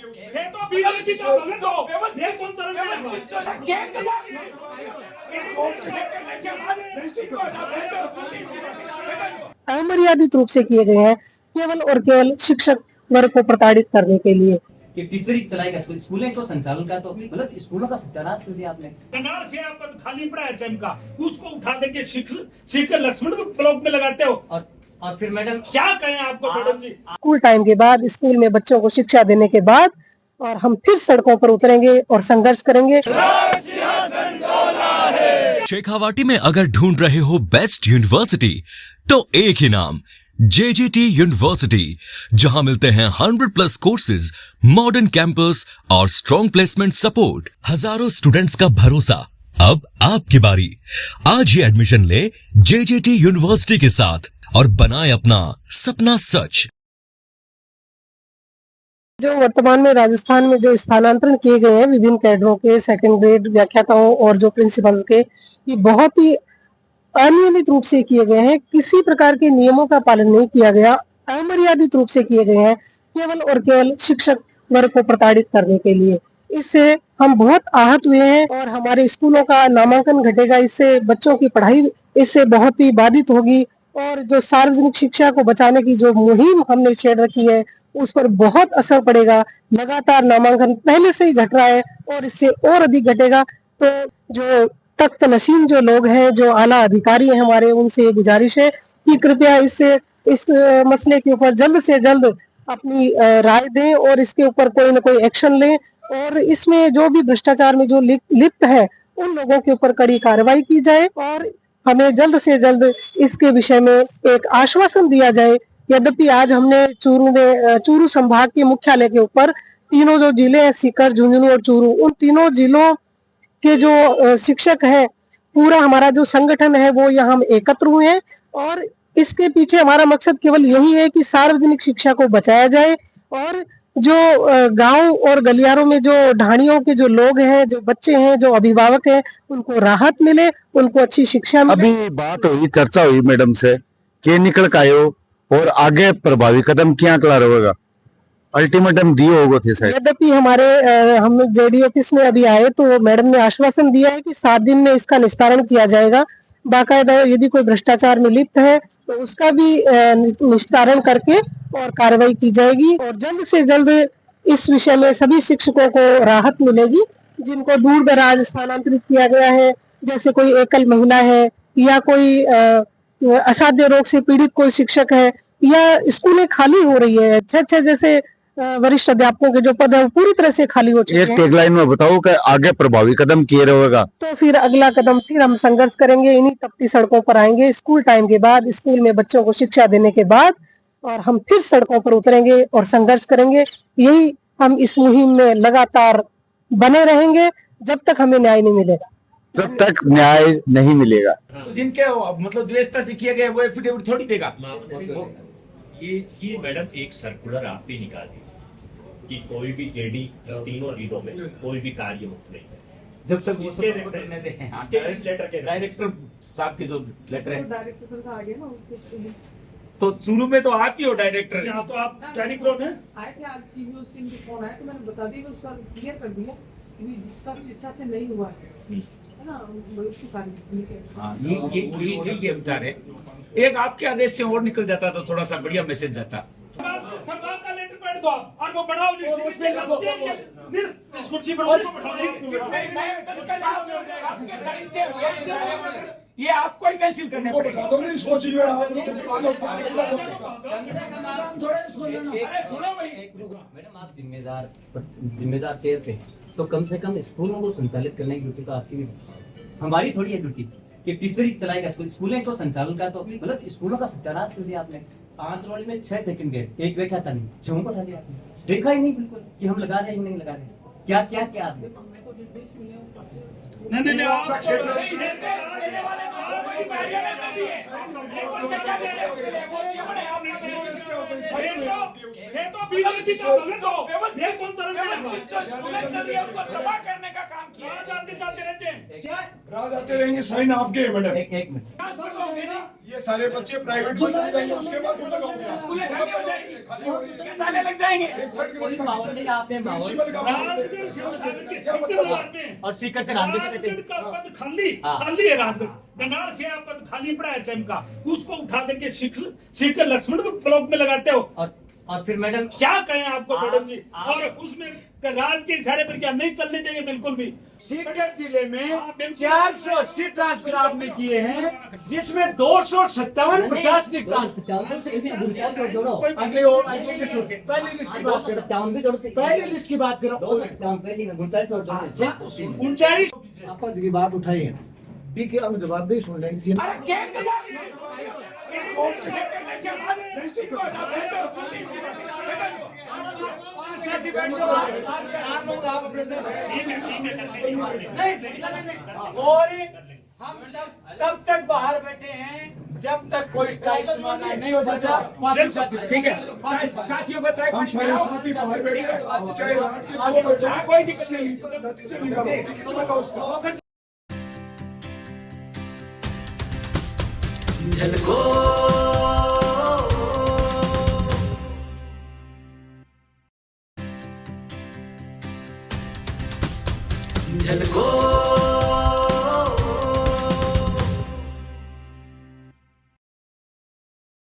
ये तो बीजेपी का भगत हो, ये कौन चल रहा है? अमर्यादित रूप से किए गए हैं केवल और केवल शिक्षक वर्ग को प्रताड़ित करने के लिए। कि टीचर ही चलाएगा स्कूल, स्कूलें तो संचालन का तो मतलब स्कूलों का सत्यानाश कर दिया आपने। कनाल से आप खाली पड़ा है एचएम का, उसको उठा देके शिक्षक लक्ष्मण ब्लॉक में लगाते हो। और फिर मैडम क्या कहें आपको मैडम जी? स्कूल टाइम के बाद स्कूल में बच्चों को शिक्षा देने के बाद और हम फिर सड़कों पर उतरेंगे और संघर्ष करेंगे। शेखावाटी में अगर ढूंढ रहे हो बेस्ट यूनिवर्सिटी तो एक ही नाम, JJT यूनिवर्सिटी, जहां मिलते हैं 100+ कोर्सेज, मॉडर्न कैंपस और स्ट्रॉन्ग प्लेसमेंट सपोर्ट, हजारों स्टूडेंट्स का भरोसा। अब आपकी बारी, आज ही एडमिशन ले JJT यूनिवर्सिटी के साथ और बनाए अपना सपना सच। जो वर्तमान में राजस्थान में जो स्थानांतरण किए गए हैं विभिन्न कैडरों के, सेकंड ग्रेड व्याख्याताओं और जो प्रिंसिपल के, ये बहुत ही अनियमित रूप से किए गए हैं। किसी प्रकार के नियमों का पालन नहीं किया गया, अमर्यादित रूप से किए गए हैं केवल और केवल शिक्षक वर्ग को प्रताड़ित करने के लिए। इससे हम बहुत आहत हुए हैं और हमारे स्कूलों का नामांकन घटेगा, इससे बच्चों की पढ़ाई इससे बहुत ही बाधित होगी और जो सार्वजनिक शिक्षा को बचाने की जो मुहिम हमने छेड़ रखी है उस पर बहुत असर पड़ेगा। लगातार नामांकन पहले से ही घट रहा है और इससे और अधिक घटेगा। तो जो तख्त नशीन जो लोग हैं, जो आला अधिकारी हैं हमारे, उनसे ये गुजारिश है कि कृपया इस मसले के ऊपर जल्द से जल्द अपनी राय दें और इसके ऊपर कोई न कोई एक्शन लें और इसमें जो भी भ्रष्टाचार में जो लिप्त है उन लोगों के ऊपर कड़ी कार्रवाई की जाए और हमें जल्द से जल्द इसके विषय में एक आश्वासन दिया जाए। यद्यपि आज हमने चूरू संभाग के मुख्यालय के ऊपर तीनों जो जिले हैं, सीकर, झुंझुनू और चूरू, उन तीनों जिलों के जो शिक्षक है, पूरा हमारा जो संगठन है वो यहाँ हम एकत्र हुए हैं और इसके पीछे हमारा मकसद केवल यही है कि सार्वजनिक शिक्षा को बचाया जाए और जो गांव और गलियारों में जो ढाणियों के जो लोग हैं, जो बच्चे हैं, जो अभिभावक हैं, उनको राहत मिले, उनको अच्छी शिक्षा मिले। अभी बात हुई, चर्चा हुई मैडम से कि निकल के आयो और आगे प्रभावी कदम क्या कला रहेगा, अल्टीमेटम दिए होगा थे सर। यद्यपि हम जेडी ऑफिस में अभी आए तो मैडम ने आश्वासन दिया है कि 7 दिन में इसका निस्तारण किया जाएगा। बाकायदा यदि कोई भ्रष्टाचार में लिप्त है तो उसका भी निस्तारण करके और कार्रवाई की जाएगी और जल्द से जल्द इस विषय में सभी शिक्षकों को राहत मिलेगी जिनको दूर दराज स्थानांतरित किया गया है, जैसे कोई एकल महिला है या कोई असाध्य रोग से पीड़ित कोई शिक्षक है या स्कूलें खाली हो रही है, छह जैसे वरिष्ठ अध्यापकों के जो पद है वो पूरी तरह से खाली हो चुके हैं। एक टैगलाइन में बताओ कि आगे प्रभावी कदम किए रहेगा तो फिर अगला कदम फिर हम संघर्ष करेंगे, इन्हीं तपती सड़कों पर आएंगे। स्कूल टाइम के बाद, स्कूल में बच्चों को शिक्षा देने के बाद और हम फिर सड़कों पर उतरेंगे और संघर्ष करेंगे। यही हम इस मुहिम में लगातार बने रहेंगे जब तक हमें न्याय नहीं मिलेगा। जब तक न्याय नहीं मिलेगा। तो जिनके मतलब द्वेषता से किया गया वो एफिडेविट थोड़ी देगा। ये मैडम एक सर्कुलर आप भी निकाली कि कोई भी जेडी तीनों जिलों में कोई भी कार्य मुक्त नहीं है जब तक वो इसके लेटर के डायरेक्टर साहब के जो लेटर है। डायरेक्टर सर का आ गया ना उसके तो शुरू में तो आप ही हो डायरेक्टर। यहाँ तो आप सैनिक लोग हैं। आए थे आज सीबीओ से इनके फोन आया तो मैंने बता दिया, उसका क्लियर कर दिया कि जिसका शिक्षा से नहीं हुआ है ना उसको कार्य। हाँ, ये विचार है। एक आपके आदेश से और निकल जाता तो थोड़ा सा बढ़िया मैसेज जाता। संभाग का लेटर पैड दो आप और वो बढ़ाओ इस कुर्सी पर उसको आपके साइड से ये आपको ही कैंसिल करने पड़ेगा। मैडम आप जिम्मेदार चेयर पे तो कम से कम स्कूलों को संचालित करने की ड्यूटी तो आपकी भी, हमारी थोड़ी है ड्यूटी कि टीचर ही चलाएगा स्कूल, स्कूलें तो संचालन का तो मतलब स्कूलों का सत्यानाश कर दिया आपने। आंतरवाली में 6 सेकंड गेट, एक व्याख्याता नहीं, 6 को उठा दिया आपने, देखा ही नहीं बिल्कुल कि हम लगा रहे हैं नहीं लगा रहे, क्या क्या क्या आपने। नहीं आप देने वाले तो इस कार्यालय में भी है। ये तो बीजेपी का भगत हो, ये कौन चल रहा है? उनको तबाह करने का काम किया। जाते रहते हैं। राज आते रहेंगे, साइन आपके मैडम। एक मिनट, ये ये सारे बच्चे प्राइवेट में चले जाएंगे, उसके बाद क्यों लगाओगे? स्कूलें खाली हो जाएंगी, खाली हो रही है। ताले लग जाएंगे। एक थर्ड कोई ग्रेड माहौल नहीं, आपने माहौल प्रिंसिपल का राजगढ़ से उठा करके सीकर लगाते हैं। और सीकर से राजगढ़ का कहते राजगढ़ हैं। का पद खाली हाँ। खाली है राजगढ़। डनाल से आप पद खाली पड़ा है एचएम का, उसको उठा करके सीकर लक्ष्मण ब्लॉक में लगाते हो। और फिर मैडम क्या कहें आपको मैडम जी? आप- और उसमें राज के इशारे पर क्या नहीं चलने देंगे बिल्कुल भी। सीकर जिले में हाँ, बिल्कुल। 480 ट्रांसफर आपने किए हैं, जिसमें 257 प्रशासनिक ट्रांसफर। अगली लिस्ट होगी। पहली लिस्ट की बात करो, 57 भी जोड़ते पहली लिस्ट की बात करो। 257 पहली में 39 और 39। आपा जी की बात उठाई है, भी के हम जवाब दे सुन लेंगे। अरे क्या जवाब दिए? जोर से नहीं सीखो ना, बैठो, छुट्टी बैठो। सर्टिफिकेट जो चार लोग आप अपने नहीं। और हम तब तक बाहर बैठे हैं जब तक कोई स्ट्राइक समाधान नहीं हो जाता। ठीक है साथियों को चाहे हम सारे साथी बाहर बैठे हैं, चाहे रात के 2 बजे कोई दिक्कत इसलिए नतीजे निकालो, लिखित में लो उसका। झलको